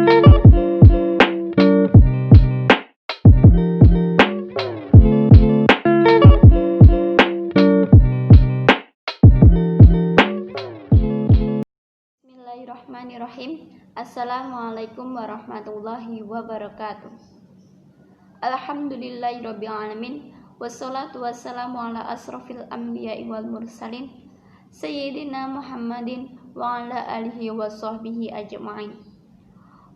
Bismillahirrahmanirrahim. Assalamualaikum warahmatullahi wabarakatuh. Alhamdulillahirabbil alamin. Wassalatu wassalamu ala asrofil anbiya'i wal mursalin Sayyidina Muhammadin wa ala alihi wa sahbihi ajma'in.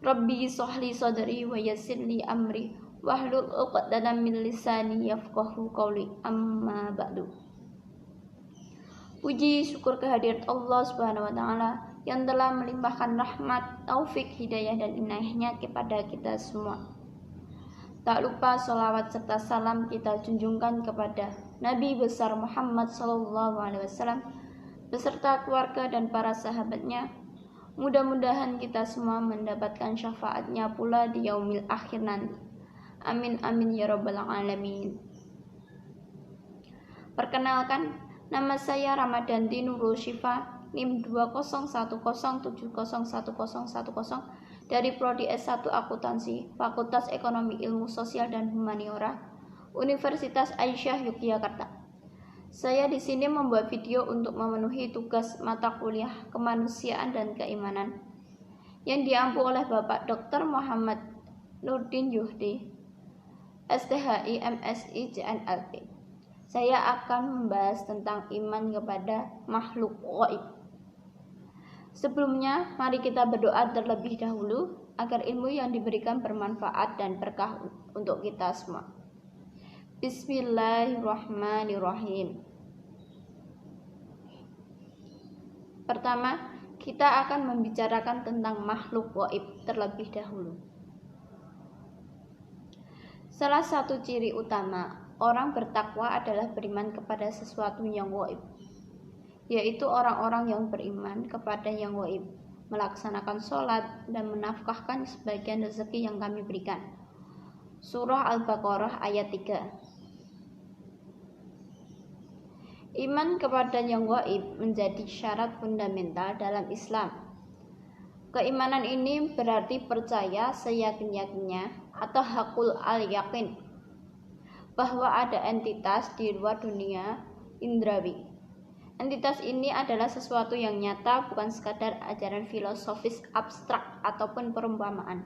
Rabbi sholli sadri wa yassirli amri wahlul 'uqdatam min lisani yafqahu qawli, amma ba'du. Puji syukur kehadirat Allah Subhanahu wa taala yang telah melimpahkan rahmat, taufik, hidayah dan inayahnya kepada kita semua. Tak lupa sholawat serta salam kita junjungkan kepada Nabi besar Muhammad SAW beserta keluarga dan para sahabatnya. Mudah-mudahan kita semua mendapatkan syafaatnya pula di yaumil akhir nanti. Amin amin ya rabbal alamin. Perkenalkan, nama saya Ramadanti Nurul Syifa, NIM 20107010110 dari Prodi S1 Akuntansi, Fakultas Ekonomi Ilmu Sosial dan Humaniora, Universitas Aisyah Yogyakarta. Saya di sini membuat video untuk memenuhi tugas mata kuliah Kemanusiaan dan Keimanan yang diampu oleh Bapak Dr. Muhammad Nurdin Yuhdi, STHI MSI JNLP. Saya akan membahas tentang iman kepada makhluk gaib. Sebelumnya, mari kita berdoa terlebih dahulu agar ilmu yang diberikan bermanfaat dan berkah untuk kita semua. Bismillahirrahmanirrahim. Pertama, kita akan membicarakan tentang makhluk gaib terlebih dahulu. Salah satu ciri utama orang bertakwa adalah beriman kepada sesuatu yang gaib, yaitu orang-orang yang beriman kepada yang gaib, melaksanakan sholat dan menafkahkan sebagian rezeki yang kami berikan. Surah Al-Baqarah ayat 3. Iman kepada yang gaib menjadi syarat fundamental dalam Islam. Keimanan ini berarti percaya seyakin-yakinnya atau hakul al-yakin bahwa ada entitas di luar dunia indrawi. Entitas ini adalah sesuatu yang nyata, bukan sekadar ajaran filosofis abstrak ataupun perumpamaan.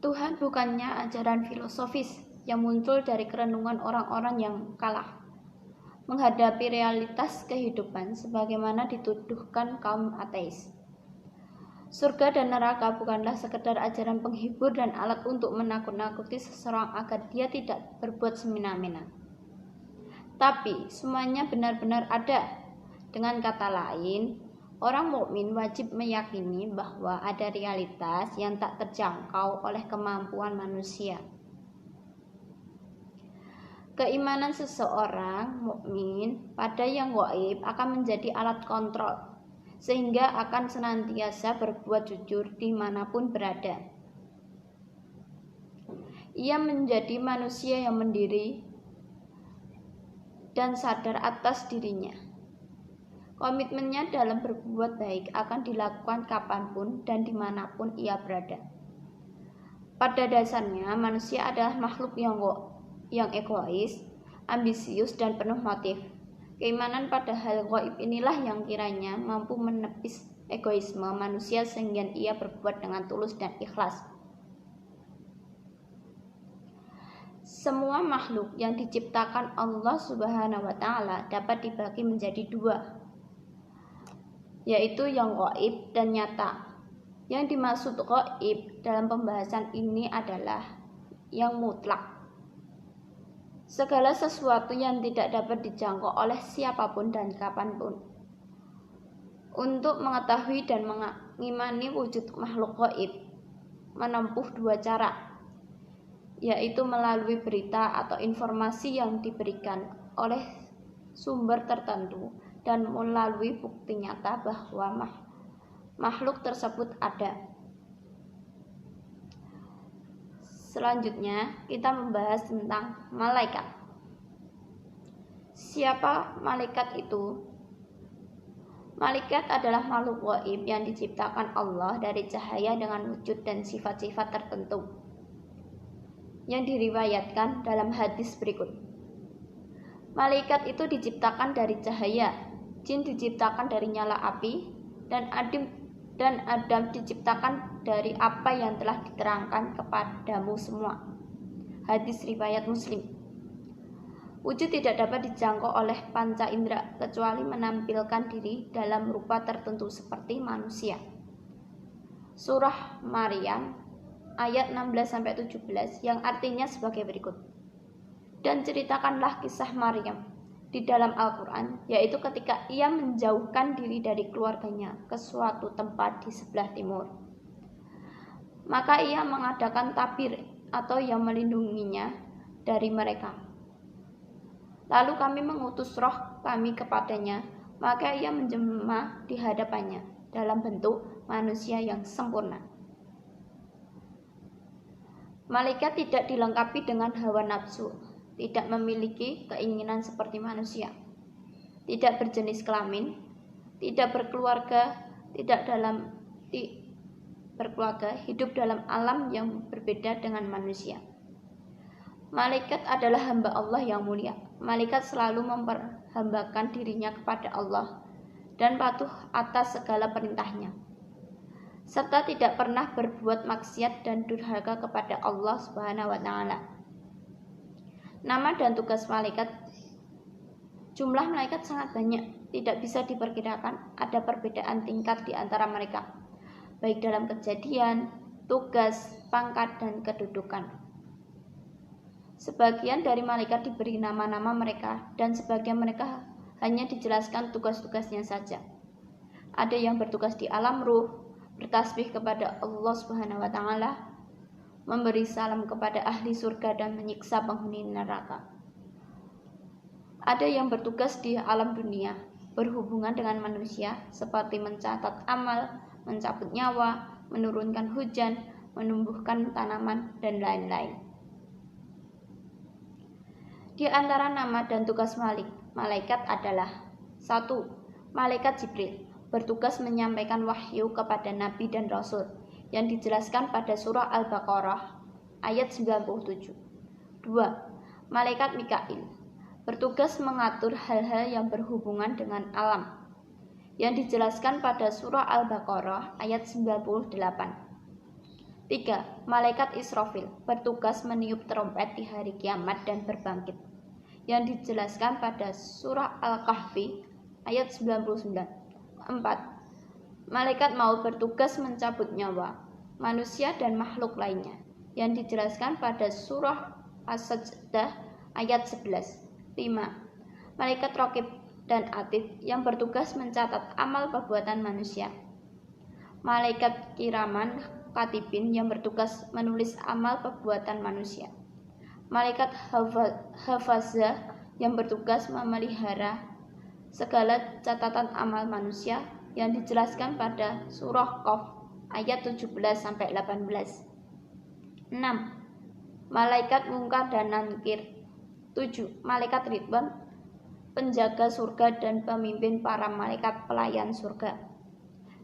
Tuhan bukannya ajaran filosofis yang muncul dari kerenungan orang-orang yang kalah menghadapi realitas kehidupan sebagaimana dituduhkan kaum ateis. Surga dan neraka bukanlah sekedar ajaran penghibur dan alat untuk menakut-nakuti seseorang agar dia tidak berbuat semena-mena. Tapi semuanya benar-benar ada. Dengan kata lain, orang mukmin wajib meyakini bahwa ada realitas yang tak terjangkau oleh kemampuan manusia. Keimanan seseorang mukmin pada yang gaib akan menjadi alat kontrol, sehingga akan senantiasa berbuat jujur dimanapun berada. Ia menjadi manusia yang mandiri dan sadar atas dirinya. Komitmennya dalam berbuat baik akan dilakukan kapanpun dan dimanapun ia berada. Pada dasarnya, manusia adalah makhluk yang egois, ambisius, dan penuh motif. Keimanan pada hal gaib inilah yang kiranya mampu menepis egoisme manusia sehingga ia berbuat dengan tulus dan ikhlas. Semua makhluk yang diciptakan Allah Subhanahu wa taala dapat dibagi menjadi dua, yaitu yang gaib dan nyata. Yang dimaksud gaib dalam pembahasan ini adalah yang mutlak. Segala sesuatu yang tidak dapat dijangkau oleh siapapun dan kapanpun. Untuk mengetahui dan mengimani wujud makhluk gaib menempuh dua cara, yaitu melalui berita atau informasi yang diberikan oleh sumber tertentu dan melalui bukti nyata bahwa makhluk tersebut ada. Selanjutnya, kita membahas tentang malaikat. Siapa malaikat itu? Malaikat adalah makhluk gaib yang diciptakan Allah dari cahaya dengan wujud dan sifat-sifat tertentu yang diriwayatkan dalam hadis berikut. Malaikat itu diciptakan dari cahaya, jin diciptakan dari nyala api, dan Adam diciptakan dari apa yang telah diterangkan kepadamu semua. Hadis riwayat Muslim. Wujud tidak dapat dijangkau oleh panca indera kecuali menampilkan diri dalam rupa tertentu seperti manusia. Surah Maryam ayat 16-17 yang artinya sebagai berikut. Dan ceritakanlah kisah Maryam di dalam Al-Quran, yaitu ketika ia menjauhkan diri dari keluarganya ke suatu tempat di sebelah timur. Maka ia mengadakan tabir atau yang melindunginya dari mereka. Lalu kami mengutus roh kami kepadanya, maka ia menjelma di hadapannya dalam bentuk manusia yang sempurna. Malaikat tidak dilengkapi dengan hawa nafsu, tidak memiliki keinginan seperti manusia, tidak berjenis kelamin, tidak berkeluarga, hidup dalam alam yang berbeda dengan manusia. Malaikat adalah hamba Allah yang mulia. Malaikat selalu memperhambakan dirinya kepada Allah dan patuh atas segala perintahnya, serta tidak pernah berbuat maksiat dan durhaka kepada Allah Subhanahu wa Ta'ala. Nama dan tugas malaikat. Jumlah malaikat sangat banyak, tidak bisa diperkirakan. Ada perbedaan tingkat di antara mereka, baik dalam kejadian, tugas, pangkat, dan kedudukan. Sebagian dari malaikat diberi nama-nama mereka, dan sebagian mereka hanya dijelaskan tugas-tugasnya saja. Ada yang bertugas di alam ruh, bertasbih kepada Allah Subhanahu wa Ta'ala, memberi salam kepada ahli surga dan menyiksa penghuni neraka. Ada yang bertugas di alam dunia, berhubungan dengan manusia, seperti mencatat amal, mencabut nyawa, menurunkan hujan, menumbuhkan tanaman, dan lain-lain. Di antara nama dan tugas malaikat adalah 1. Malaikat Jibril, bertugas menyampaikan wahyu kepada Nabi dan Rasul, yang dijelaskan pada surah Al-Baqarah ayat 97. 2. Malaikat Mikail, bertugas mengatur hal-hal yang berhubungan dengan alam, yang dijelaskan pada surah Al-Baqarah ayat 98. 3. Malaikat Israfil, bertugas meniup trompet di hari kiamat dan berbangkit, yang dijelaskan pada surah Al-Kahfi ayat 99. 4. Malaikat Maut bertugas mencabut nyawa manusia dan makhluk lainnya, yang dijelaskan pada surah As-Sajdah ayat 11. 5. Malaikat Raqib dan Atid, yang bertugas mencatat amal perbuatan manusia. Malaikat Kiraman Katibin, yang bertugas menulis amal perbuatan manusia. Malaikat Hafazah, yang bertugas memelihara segala catatan amal manusia, yang dijelaskan pada surah Qaf ayat 17-18. 6. Malaikat Munkar dan Nakir. 7. Malaikat Ridwan, penjaga surga dan pemimpin para malaikat pelayan surga.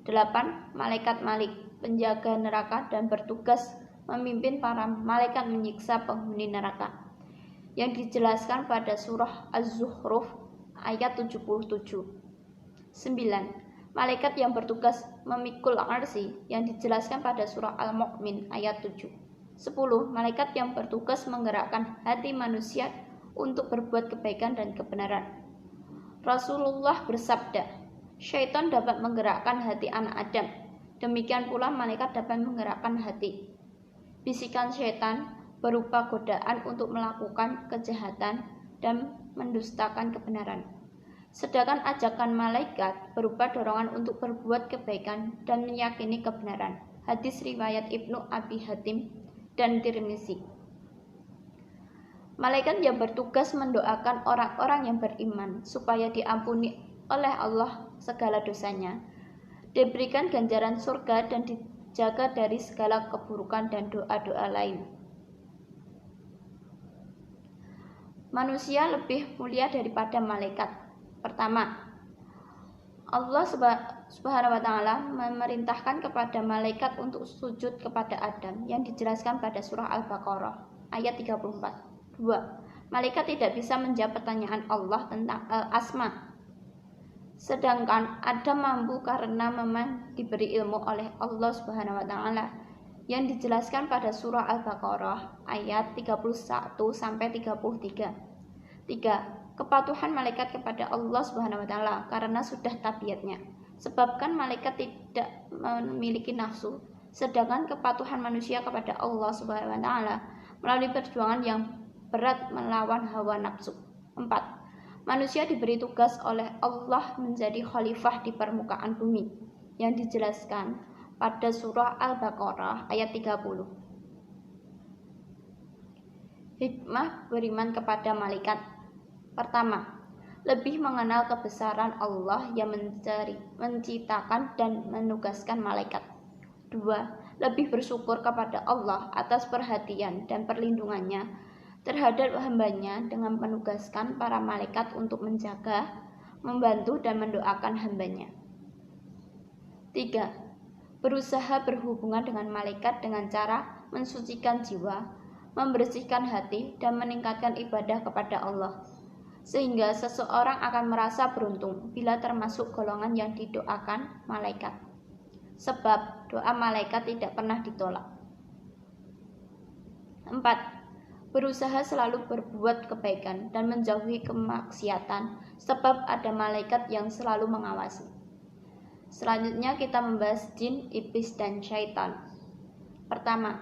8. Malaikat Malik, penjaga neraka dan bertugas memimpin para malaikat menyiksa penghuni neraka, yang dijelaskan pada surah Az-Zukhruf ayat 77. 9. Malaikat yang bertugas memikul arsy, yang dijelaskan pada surah Al-Mu'min ayat 7. 10. Malaikat yang bertugas menggerakkan hati manusia untuk berbuat kebaikan dan kebenaran. Rasulullah bersabda, syaitan dapat menggerakkan hati anak Adam, demikian pula malaikat dapat menggerakkan hati. Bisikan syaitan berupa godaan untuk melakukan kejahatan dan mendustakan kebenaran. Sedangkan ajakan malaikat berupa dorongan untuk berbuat kebaikan dan meyakini kebenaran. Hadis riwayat Ibnu Abi Hatim dan Tirmizi. Malaikat yang bertugas mendoakan orang-orang yang beriman supaya diampuni oleh Allah segala dosanya, diberikan ganjaran surga dan dijaga dari segala keburukan dan doa-doa lain. Manusia lebih mulia daripada malaikat. Pertama, Allah Subhanahu wa taala memerintahkan kepada malaikat untuk sujud kepada Adam yang dijelaskan pada surah Al-Baqarah ayat 34. 2. Malaikat tidak bisa menjawab pertanyaan Allah tentang al-asma. Sedangkan Adam mampu karena memang diberi ilmu oleh Allah Subhanahu wa taala yang dijelaskan pada surah Al-Baqarah ayat 31 sampai 33. 3. Kepatuhan malaikat kepada Allah Subhanahu wa taala karena sudah tabiatnya. Sebabkan malaikat tidak memiliki nafsu, sedangkan kepatuhan manusia kepada Allah Subhanahu wa taala melalui perjuangan yang berat melawan hawa nafsu. 4. Manusia diberi tugas oleh Allah menjadi khalifah di permukaan bumi yang dijelaskan pada surah Al-Baqarah ayat 30. Hikmah beriman kepada malaikat. Pertama, lebih mengenal kebesaran Allah yang menciptakan dan menugaskan malaikat. 2. Lebih bersyukur kepada Allah atas perhatian dan perlindungannya terhadap hambanya dengan menugaskan para malaikat untuk menjaga, membantu, dan mendoakan hambanya. 3. Berusaha berhubungan dengan malaikat dengan cara mensucikan jiwa, membersihkan hati, dan meningkatkan ibadah kepada Allah. Sehingga seseorang akan merasa beruntung bila termasuk golongan yang didoakan malaikat. Sebab doa malaikat tidak pernah ditolak. 4. Berusaha selalu berbuat kebaikan dan menjauhi kemaksiatan, sebab ada malaikat yang selalu mengawasi. Selanjutnya kita membahas jin, iblis, dan syaitan. Pertama,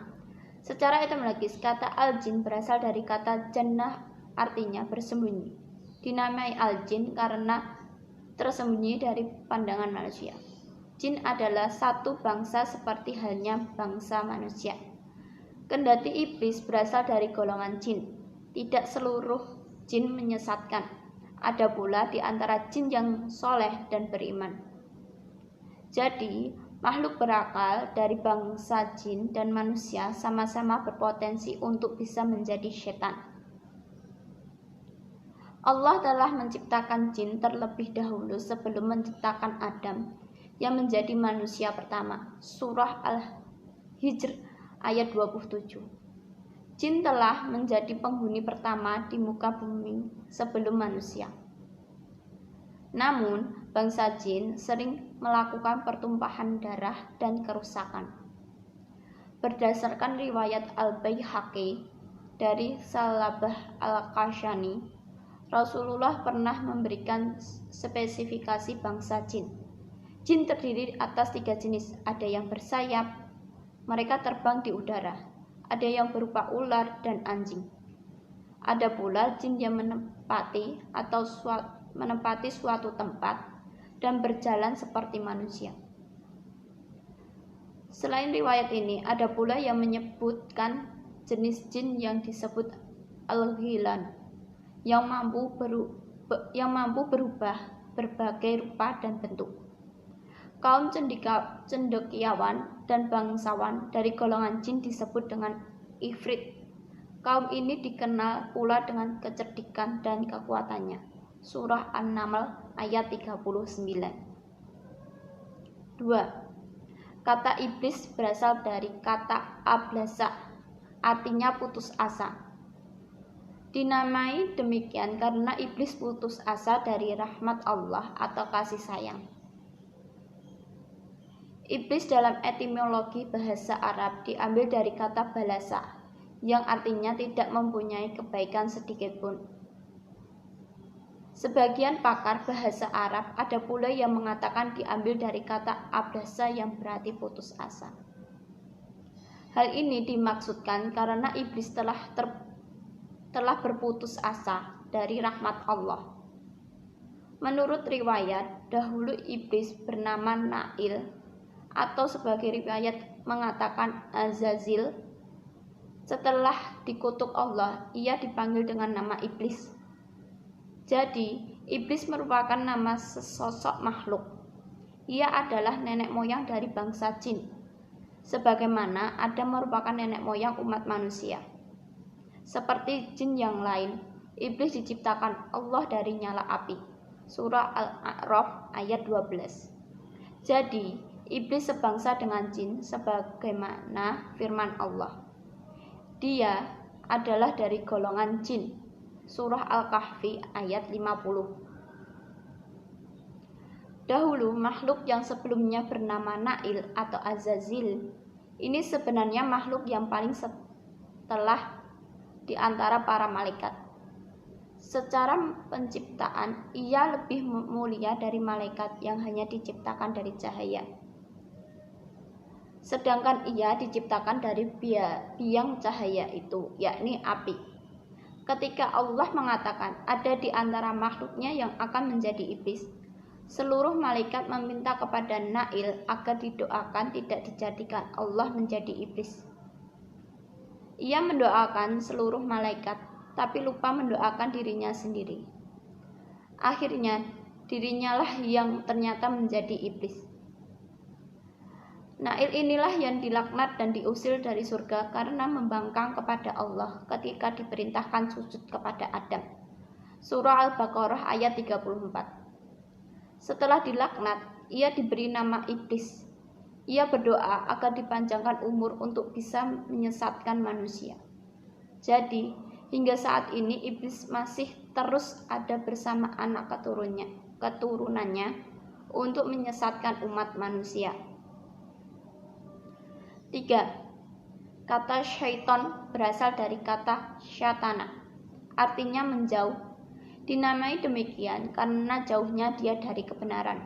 secara etimologis kata al-jin berasal dari kata jannah, artinya bersembunyi. Dinamai al-jin karena tersembunyi dari pandangan manusia. Jin adalah satu bangsa seperti halnya bangsa manusia. Kendati iblis berasal dari golongan jin, tidak seluruh jin menyesatkan. Ada pula di antara jin yang soleh dan beriman. Jadi, makhluk berakal dari bangsa jin dan manusia sama-sama berpotensi untuk bisa menjadi setan. Allah telah menciptakan jin terlebih dahulu sebelum menciptakan Adam yang menjadi manusia pertama. Surah Al-Hijr ayat 27. Jin telah menjadi penghuni pertama di muka bumi sebelum manusia. Namun, bangsa jin sering melakukan pertumpahan darah dan kerusakan. Berdasarkan riwayat Al-Baihaqi dari Salabah Al-Kashani, Rasulullah pernah memberikan spesifikasi bangsa jin. Jin terdiri atas 3 jenis, ada yang bersayap, mereka terbang di udara, ada yang berupa ular dan anjing. Ada pula jin yang menempati suatu tempat dan berjalan seperti manusia. Selain riwayat ini, ada pula yang menyebutkan jenis jin yang disebut al-ghilan, yang mampu berubah berbagai rupa dan bentuk. Kaum cendekiawan dan bangsawan dari golongan jin disebut dengan ifrit. Kaum ini dikenal pula dengan kecerdikan dan kekuatannya. Surah An-Naml ayat 39. 2. Kata iblis berasal dari kata ablasa, artinya putus asa. Dinamai demikian karena iblis putus asa dari rahmat Allah atau kasih sayang. Iblis dalam etimologi bahasa Arab diambil dari kata balasa, yang artinya tidak mempunyai kebaikan sedikitpun. Sebagian pakar bahasa Arab ada pula yang mengatakan diambil dari kata ablasa yang berarti putus asa. Hal ini dimaksudkan karena iblis telah berputus asa dari rahmat Allah. Menurut riwayat, dahulu iblis bernama Nail, atau sebagai riwayat mengatakan Azazil. Setelah dikutuk Allah, ia dipanggil dengan nama iblis. Jadi, iblis merupakan nama sesosok makhluk. Ia adalah nenek moyang dari bangsa jin, sebagaimana Adam merupakan nenek moyang umat manusia. Seperti jin yang lain, iblis diciptakan Allah dari nyala api. Surah Al-A'raf ayat 12. Jadi, iblis sebangsa dengan jin sebagaimana firman Allah. Dia adalah dari golongan jin. Surah Al-Kahfi ayat 50. Dahulu makhluk yang sebelumnya bernama Nail atau Azazil, ini sebenarnya makhluk yang paling setelah di antara para malaikat. Secara penciptaan, ia lebih mulia dari malaikat yang hanya diciptakan dari cahaya. Sedangkan ia diciptakan dari biang cahaya itu, yakni api. Ketika Allah mengatakan ada di antara makhluknya yang akan menjadi iblis, seluruh malaikat meminta kepada Nail agar didoakan tidak dijadikan Allah menjadi iblis. Ia mendoakan seluruh malaikat, tapi lupa mendoakan dirinya sendiri. Akhirnya, dirinya lah yang ternyata menjadi iblis. Nail inilah yang dilaknat dan diusir dari surga karena membangkang kepada Allah ketika diperintahkan sujud kepada Adam. Surah Al-Baqarah ayat 34. Setelah dilaknat, ia diberi nama iblis. Ia berdoa agar dipanjangkan umur untuk bisa menyesatkan manusia. Jadi, hingga saat ini iblis masih terus ada bersama anak keturunannya untuk menyesatkan umat manusia. 3. Kata syaiton berasal dari kata syatana, artinya menjauh. Dinamai demikian karena jauhnya dia dari kebenaran.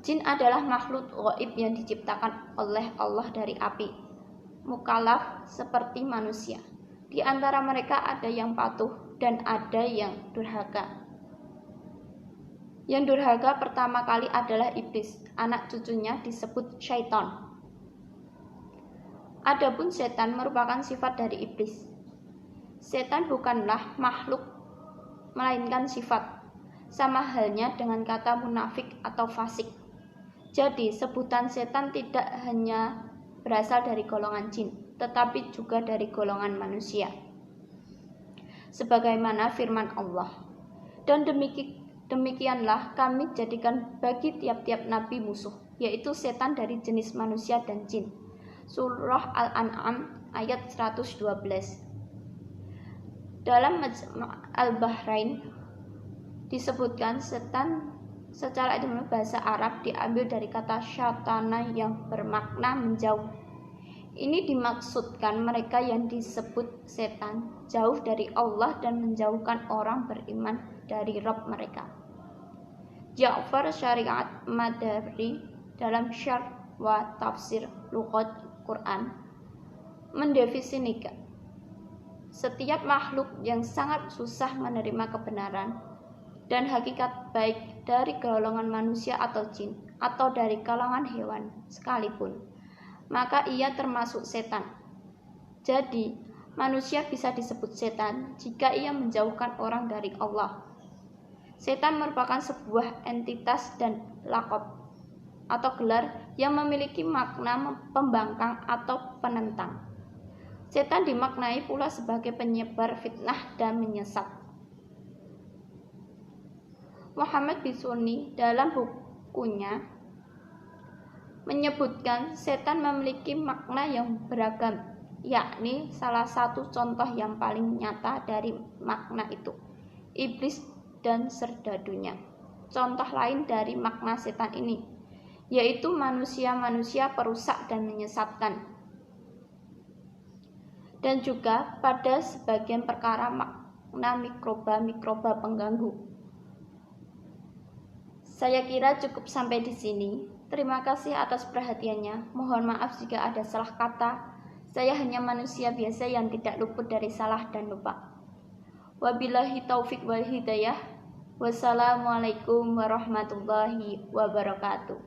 Jin adalah makhluk gaib yang diciptakan oleh Allah dari api, mukallaf seperti manusia. Di antara mereka ada yang patuh dan ada yang durhaka. Yang durhaka pertama kali adalah iblis, anak cucunya disebut syaitan. Adapun setan merupakan sifat dari iblis. Setan bukanlah makhluk, melainkan sifat, sama halnya dengan kata munafik atau fasik. Jadi, sebutan setan tidak hanya berasal dari golongan jin, tetapi juga dari golongan manusia. Sebagaimana firman Allah, dan demikianlah kami jadikan bagi tiap-tiap nabi musuh, yaitu setan dari jenis manusia dan jin. Surah Al-An'am ayat 112. Dalam Majma' Al-Bahrain disebutkan setan secara etimologi bahasa Arab diambil dari kata syatana yang bermakna menjauh. Ini dimaksudkan mereka yang disebut setan jauh dari Allah dan menjauhkan orang beriman dari Rabb mereka. Ja'far Syariat Madari dalam Syarh wa Tafsir Lughat Quran mendefinisikan setiap makhluk yang sangat susah menerima kebenaran dan hakikat baik dari golongan manusia atau jin atau dari kalangan hewan sekalipun, maka ia termasuk setan. Jadi, manusia bisa disebut setan jika ia menjauhkan orang dari Allah. Setan merupakan sebuah entitas dan laqab atau gelar yang memiliki makna pembangkang atau penentang. Setan dimaknai pula sebagai penyebar fitnah dan menyesat. Muhammad Bisuni dalam bukunya menyebutkan setan memiliki makna yang beragam, yakni salah satu contoh yang paling nyata dari makna itu, iblis dan serdadunya. Contoh lain dari makna setan ini, yaitu manusia-manusia perusak dan menyesatkan. Dan juga pada sebagian perkara makna mikroba-mikroba pengganggu. Saya kira cukup sampai di sini. Terima kasih atas perhatiannya. Mohon maaf jika ada salah kata. Saya hanya manusia biasa yang tidak luput dari salah dan lupa. Wabillahi taufik wal hidayah. Wassalamualaikum warahmatullahi wabarakatuh.